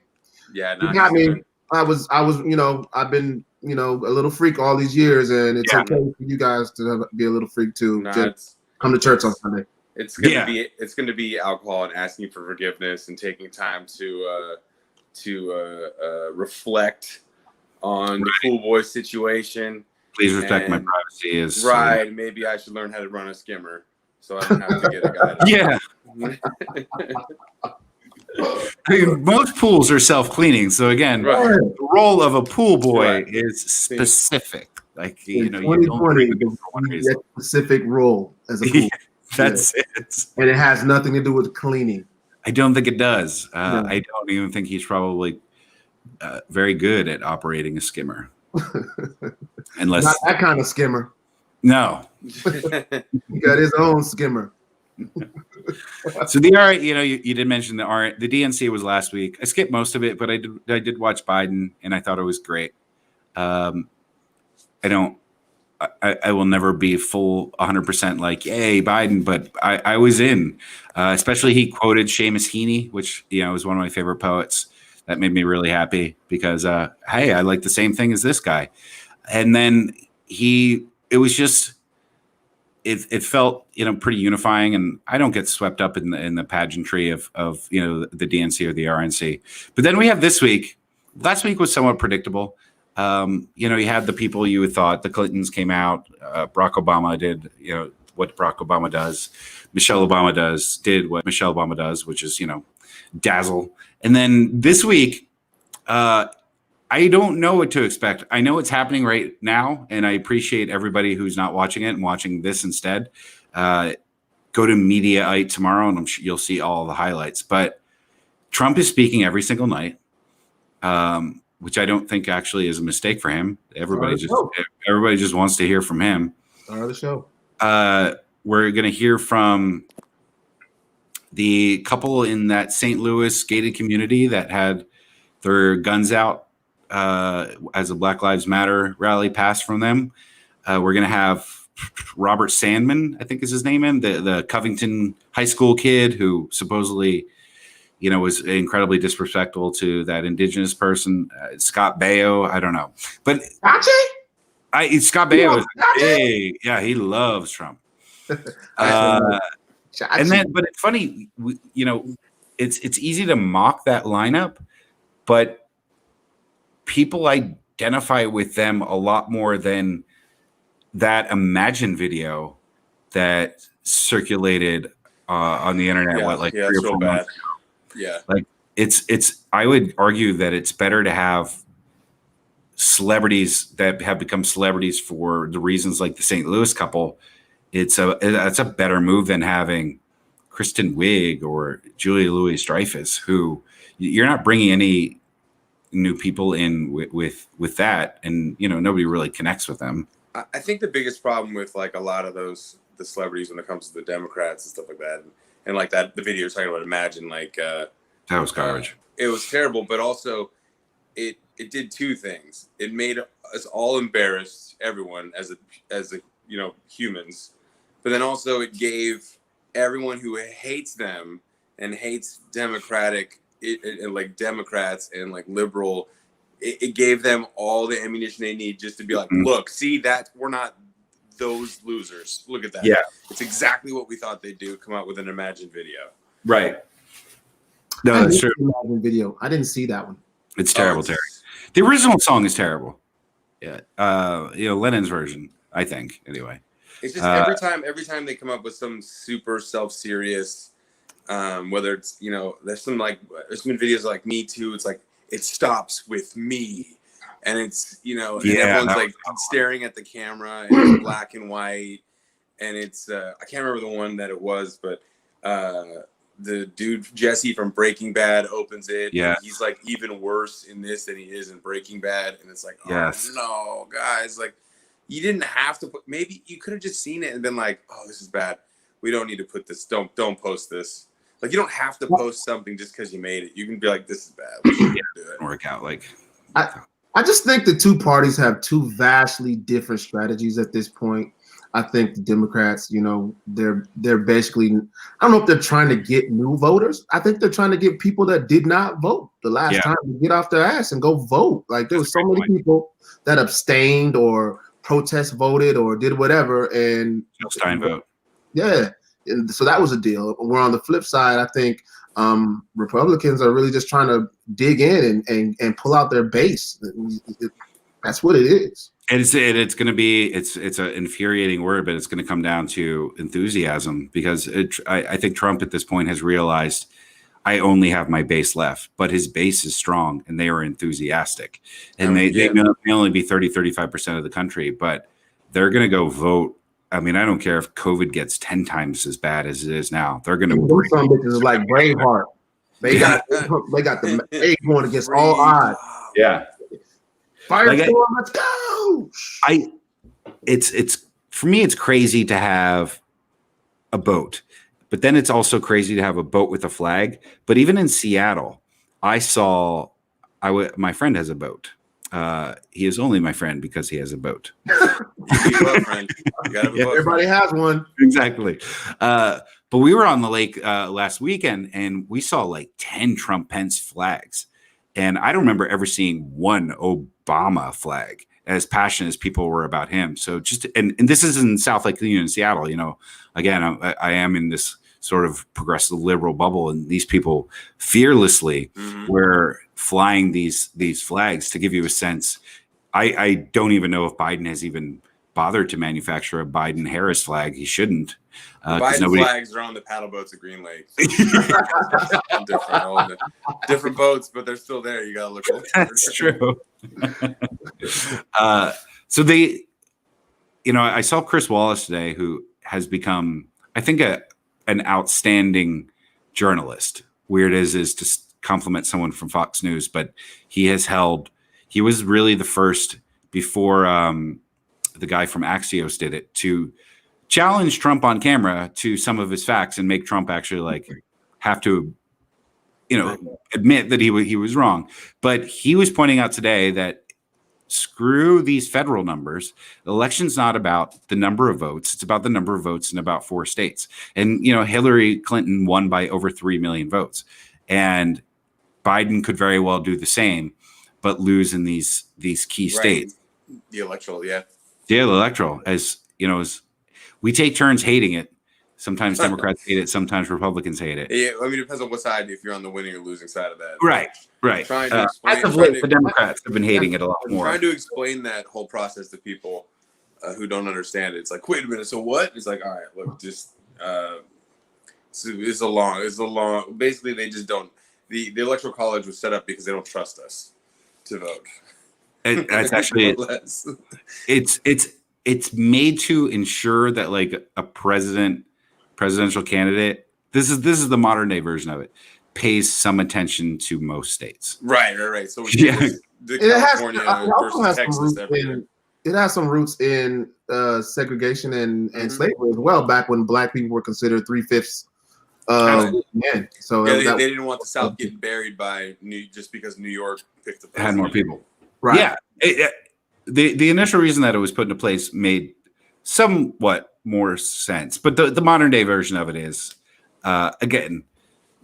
you got me." I was, I've been, a little freak all these years, and it's okay for you guys to be a little freak too. Come to church on Sunday. It's gonna be alcohol and asking for forgiveness and taking time to reflect on the pool boy situation. Please respect my privacy. Right. Maybe I should learn how to run a skimmer so I don't have to get a guy. Yeah. I mean, most pools are self-cleaning, so again, the role of a pool boy is specific. Like you don't that specific role as a pool. That's it, and it has nothing to do with cleaning. I don't think it does. I don't even think he's probably very good at operating a skimmer, unless not that kind of skimmer. No, he got his own skimmer. So you did mention the DNC was last week. I skipped most of it, but I did watch Biden, and I thought it was great. I will never be full 100% like, yay, Biden, but I was in. Especially he quoted Seamus Heaney, which is one of my favorite poets. That made me really happy because hey, I like the same thing as this guy. And then it it felt, pretty unifying, and I don't get swept up in the pageantry of the DNC or the RNC. But then we have this week. Last week was somewhat predictable. You had the people you would thought. The Clintons came out. Barack Obama did, what Barack Obama does. Michelle Obama did what Michelle Obama does, which is, dazzle. And then this week, I don't know what to expect. I know it's happening right now, and I appreciate everybody who's not watching it and watching this instead. Go to Mediaite tomorrow, and you'll see all the highlights. But Trump is speaking every single night, which I don't think actually is a mistake for him. Everybody just wants to hear from him. Start of the show. We're going to hear from the couple in that St. Louis gated community that had their guns out as a Black Lives Matter rally passed from them. We're going to have Robert Sandman, I think is his name, the Covington high school kid who supposedly, was incredibly disrespectful to that indigenous person. Scott Baio, I don't know. But Scott Baio is big. Yeah, he loves Trump. But it's funny, it's easy to mock that lineup, but people identify with them a lot more than that Imagine video that circulated on the internet. 3 or 4 months ago. Yeah, it's. I would argue that it's better to have celebrities that have become celebrities for the reasons like the St. Louis couple. That's a better move than having Kristen Wiig or Julia Louis-Dreyfus, who you're not bringing any new people in with that, and nobody really connects with them. I think the biggest problem with like a lot of the celebrities when it comes to the Democrats and stuff like that, and like that the video you're talking about, Imagine, that was garbage. It was terrible, but also it did two things. It made us all embarrassed, everyone as humans, but then also it gave everyone who hates them and hates Democrats and like liberal, it gave them all the ammunition they need just to be like, look, see that we're not those losers. Look at that. Yeah, it's exactly what we thought they'd do. Come out with an Imagine video. Right. No, that's true. Imagine video. I didn't see that one. It's terrible, Terry. The original song is terrible. Yeah. Lennon's version, I think. Anyway. It's just every time they come up with some super self-serious, whether it's, there's been videos like Me Too. It's like, it stops with me. And it's, and everyone's like staring at the camera and it's black and white. And it's, I can't remember the one that it was, but the dude, Jesse from Breaking Bad, opens it. Yeah. And he's like even worse in this than he is in Breaking Bad. And it's like, yes. No, guys, like, you didn't have to maybe you could have just seen it and been like, oh, this is bad. We don't need to put this. Don't post this. Like, you don't have to post something just because you made it. You can be like, this is bad. We can't do it. Work out. I just think the two parties have two vastly different strategies at this point. I think the Democrats, they're basically, I don't know if they're trying to get new voters. I think they're trying to get people that did not vote the last time to get off their ass and go vote. Like, there was so many people that abstained or protest voted or did whatever, and Stein vote. Yeah, and so that was a deal. Where on the flip side, I think Republicans are really just trying to dig in and pull out their base. That's what it is. It's going to be it's an infuriating word, but it's going to come down to enthusiasm, because I think Trump at this point has realized, I only have my base left, but his base is strong and they are enthusiastic, and they may only be 35% of the country, but they're going to go vote. I mean, I don't care if COVID gets 10 times as bad as it is now. They're going to. Some bitches like Braveheart. They got they going against all odds. Yeah. Firestorm, let's go. It's for me, it's crazy to have a boat, but then it's also crazy to have a boat with a flag. But even in Seattle, my friend has a boat. He is only my friend because he has a boat. Everybody has one. Exactly. But we were on the lake last weekend, and we saw like 10 Trump Pence flags. And I don't remember ever seeing one Obama flag. as passionate as people were about him. So and this is in South Lake Union, Seattle. You know, again, I am in this sort of progressive liberal bubble, and these people fearlessly were flying these flags. To give you a sense, I don't even know if Biden has even bothered to manufacture a Biden-Harris flag. He shouldn't. Biden flags are on the paddle boats at Green Lake. different boats, but they're still there. You gotta look. That's true. So they, you know, I saw Chris Wallace today, who has become, I think, an outstanding journalist. Weird as is to compliment someone from Fox News, but he was really the first before the guy from Axios did it to challenge Trump on camera to some of his facts and make Trump actually like have to, you know, admit that he was wrong. But he was pointing out today that screw these federal numbers. The election's not about the number of votes. It's about the number of votes in about 4 states. And, you know, Hillary Clinton won by over 3 million votes. And Biden could very well do the same, but lose in these key states. The electoral, yeah. Yeah, the electoral, as you know, we take turns hating it. Sometimes Democrats hate it. Sometimes Republicans hate it. Yeah, I mean, it depends on what side. If you're on the winning or losing side of that, right. Trying to explain, as of late, the Democrats have been hating it a lot more. Trying to explain that whole process to people who don't understand it. It's like, wait a minute, so what? It's like, all right, look, just it's a long. Basically, they just don't. The Electoral College was set up because they don't trust us to vote. That's actually it's made to ensure that like a presidential candidate, this is the modern day version of it, pays some attention to most states. Right. So California versus Texas. It has some roots in segregation and slavery as well. Back when Black people were considered 3/5 men. So they didn't want the South getting buried by just because New York picked the had more people. Right. Yeah. The initial reason that it was put into place made somewhat more sense, but the modern day version of it is, again,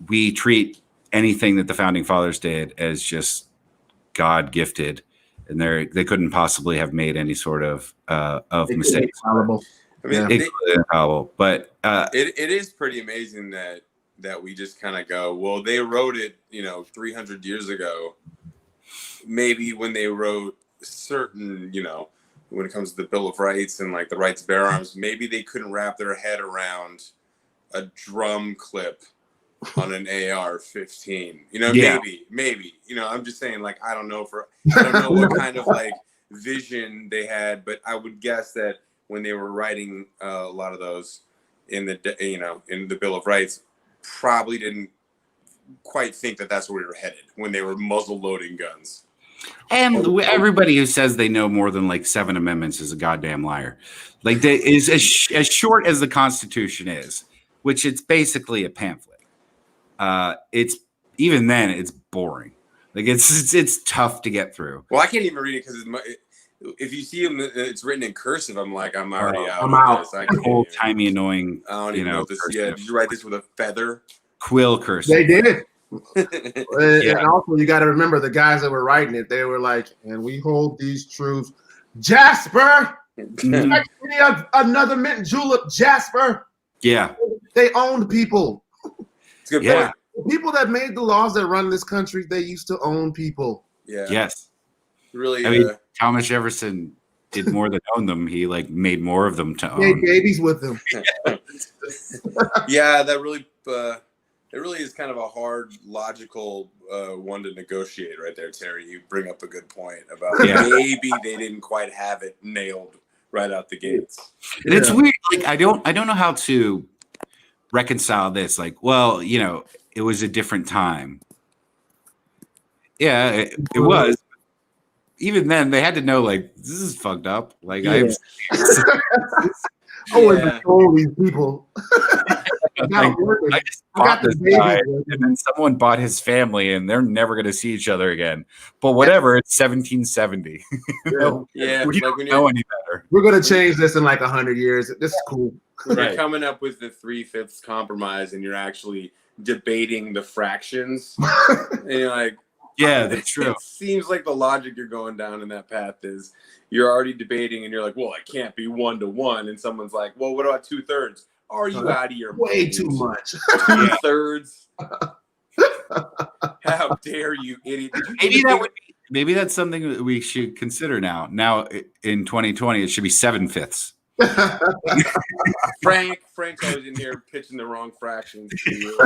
we treat anything that the founding fathers did as just God gifted, and they couldn't possibly have made any sort of mistakes. I mean, but it is pretty amazing that we just kind of go, well, they wrote it, 300 years ago. Maybe when they wrote certain, when it comes to the Bill of Rights and like the rights to bear arms, maybe they couldn't wrap their head around a drum clip on an AR-15. Maybe. I'm just saying, like, I don't know what kind of like vision they had, but I would guess that when they were writing a lot of those in the Bill of Rights, probably didn't quite think that that's where we were headed when they were muzzle loading guns. And everybody who says they know more than like 7 amendments is a goddamn liar. Like, they is as short as the Constitution is, which it's basically a pamphlet. It's even then it's boring. Like it's tough to get through. Well, I can't even read it because if you see them, it's written in cursive. I'm like, I'm already out. I'm out. Old timey annoying. I don't even know this. Yeah, did you write this with a feather? Quill cursive. They did. And also, you got to remember the guys that were writing it. They were like, "And we hold these truths, Jasper. Another mint julep, Jasper." Yeah, they owned people. It's a good point. The people that made the laws that run this country, they used to own people. Yeah. Yes. Really. I mean, Thomas Jefferson did more than own them. He like made more of them to own. Made babies with them. Yeah, that really. It really is kind of a hard, logical one to negotiate right there, Terry. You bring up a good point about maybe they didn't quite have it nailed right out the gates. And it's weird. Like I don't know how to reconcile this. Like, well, it was a different time. Yeah, it was. Even then, they had to know, like, this is fucked up. Like, I wouldn't control these people. I just bought this guy, and then someone bought his family, and they're never going to see each other again. But whatever, it's 1770. We don't know any better. We're going to change this in like 100 years. This is cool. You're coming up with the 3/5 compromise, and you're actually debating the fractions. And you're like, Yeah, that's true. It seems like the logic you're going down in that path is you're already debating and you're like, well, it can't be 1-to-1. And someone's like, well, what about 2/3? Are you out of your way mind? too much? 2/3. How dare you, idiot? Maybe that's something that we should consider now. Now in 2020, it should be 7/5. Frank's always in here pitching the wrong fractions to you.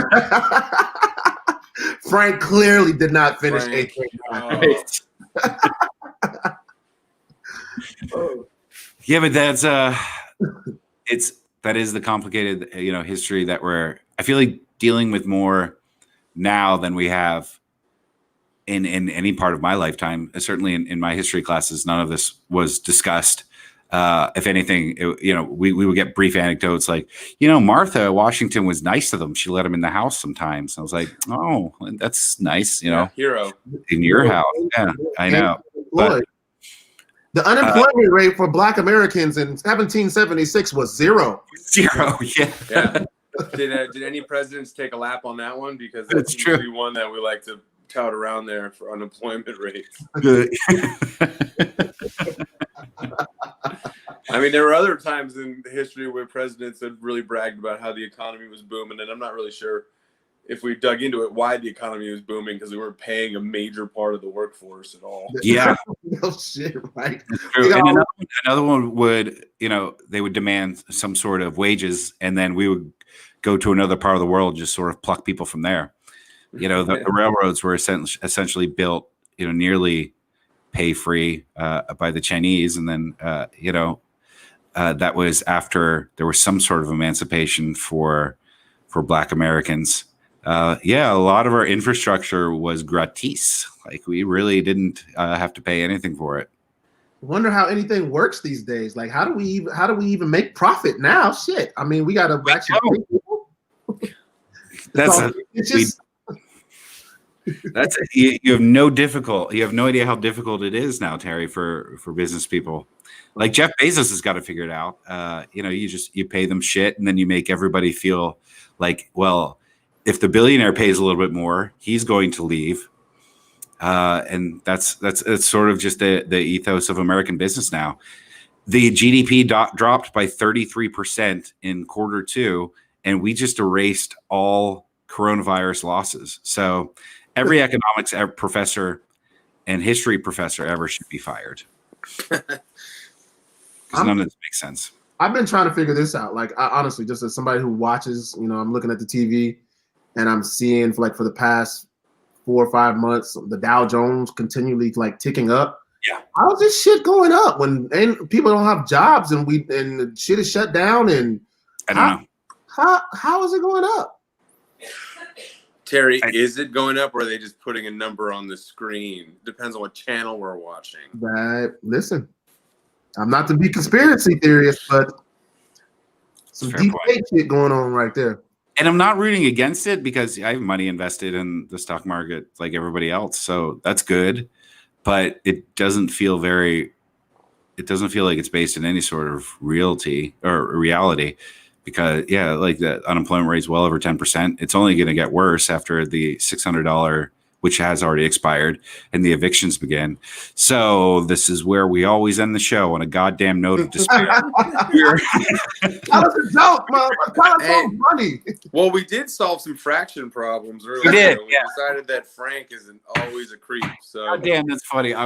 Frank clearly did not finish 8.9. Yeah, but that is the complicated, history that I feel like dealing with more now than we have in any part of my lifetime. Certainly in my history classes, none of this was discussed. If anything, we would get brief anecdotes like, Martha Washington was nice to them. She let them in the house sometimes. And I was like, oh, that's nice, hero in your house. Yeah, I know. But, the unemployment rate for Black Americans in 1776 was 0. 0, yeah. Yeah. Did any presidents take a lap on that one? Because that's true. The one that we like to tout around there for unemployment rates. Good. I mean, there were other times in history where presidents had really bragged about how the economy was booming, and I'm not really sure if we dug into it why the economy was booming, because we weren't paying a major part of the workforce at all. Yeah. No shit, right? And another one would, they would demand some sort of wages, and then we would go to another part of the world and just sort of pluck people from there. The railroads were essentially built, nearly pay free by the Chinese, and then that was after there was some sort of emancipation for Black Americans. A lot of our infrastructure was gratis. Like we really didn't have to pay anything for it. Wonder how anything works these days. Like how do we even make profit now? Shit. I mean, we got to actually pay people. You have no idea how difficult it is now, Terry, for business people. Like Jeff Bezos has got to figure it out. You pay them shit, and then you make everybody feel like, well, if the billionaire pays a little bit more, he's going to leave. And that's sort of just the ethos of American business now. The GDP dropped by 33% in Q2, and we just erased all coronavirus losses. So every economics professor and history professor ever should be fired. Because none of this makes sense. I've been trying to figure this out. Like, I honestly, just as somebody who watches, I'm looking at the TV and I'm seeing for the past 4 or 5 months, the Dow Jones continually ticking up. Yeah. How's this shit going up when people don't have jobs and the shit is shut down? And I don't know. How is it going up? Terry, is it going up, or are they just putting a number on the screen? Depends on what channel we're watching. Listen, I'm not to be conspiracy theorist, but some deep fake shit going on right there. And I'm not rooting against it because I have money invested in the stock market like everybody else. So that's good. But it doesn't feel like it's based in any sort of reality because, the unemployment rate is well over 10%. It's only going to get worse after the $600, which has already expired, and the evictions begin. So this is where we always end the show on a goddamn note of despair. That was a joke, man. Hey, money. Well, we did solve some fraction problems earlier. We did. We decided that Frank isn't always a creep. So goddamn, that's funny. I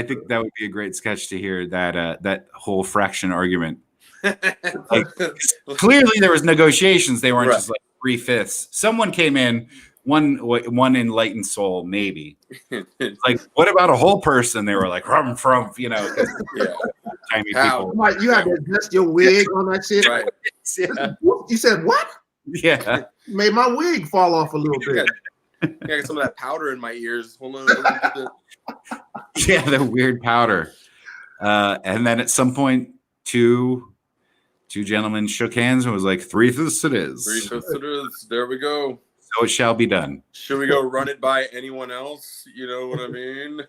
think that would be a great sketch to hear that whole fraction argument. Clearly there was negotiations. They weren't just like 3/5. Someone came in. One enlightened soul, maybe. Like, what about a whole person? They were like, from, tiny people. Like, you had to adjust your wig on that shit. Right. Yeah. You said what? Yeah. Made my wig fall off a little bit. I got some of that powder in my ears. Hold on. Yeah, the weird powder. And then at some point, two gentlemen shook hands and was like, 3/5 it is. 3/5 it is. There we go. So it shall be done. Should we go run it by anyone else? You know what I mean?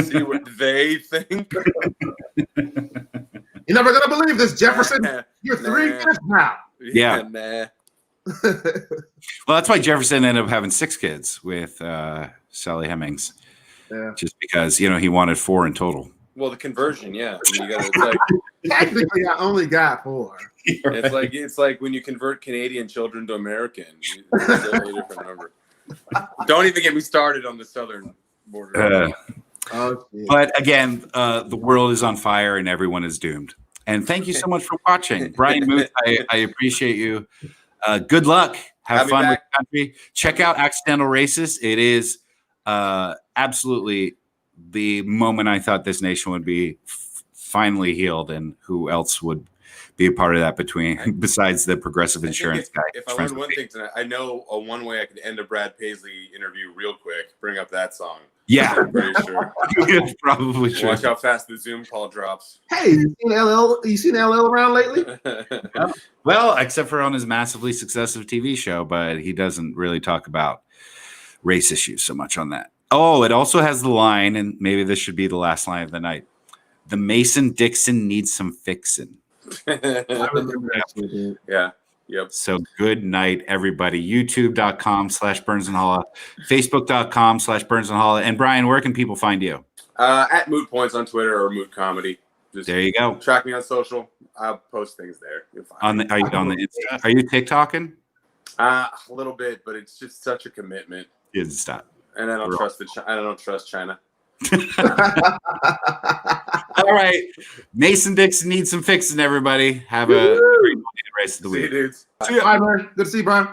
see what they think. You're never gonna believe this, Jefferson. You're 3/5 now. Yeah. Nah. Well, that's why Jefferson ended up having 6 kids with Sally Hemings. Yeah. Just because, he wanted 4 in total. Well, the conversion, yeah. I mean, it's like Technically, I only got 4. it's like when you convert Canadian children to American. It's a different number. Don't even get me started on the southern border. But again, the world is on fire and everyone is doomed. And thank you so much for watching, Brian Moote. I appreciate you. Good luck. Have fun with the country. Check out Accidental Racist. It is absolutely the moment I thought this nation would be finally healed, and who else would be a part of that besides the Progressive Insurance guy. If I learned one thing tonight, I know one way I could end a Brad Paisley interview real quick. Bring up that song. Yeah, I'm pretty sure. Probably true. Watch how fast the Zoom call drops. Hey, you seen LL around lately? Well, except for on his massively successful TV show, but he doesn't really talk about race issues so much on that. Oh, it also has the line, and maybe this should be the last line of the night. The Mason-Dixon needs some fixin'. I remember that. Yeah. Yep. So good night, everybody. YouTube.com/Burns and Holla, Facebook.com/Burns and Holla. And Brian, where can people find you? At Moot Points on Twitter or Moot Comedy. Just there you go. Track me on social. I'll post things there. You'll find are you on the Insta? Are you TikToking? A little bit, but it's just such a commitment. You didn't stop. And I don't trust China. All right. Mason-Dixon needs some fixing, everybody. Have a great rest of the week. See you, dudes. Bye, man. Good to see you, Brian.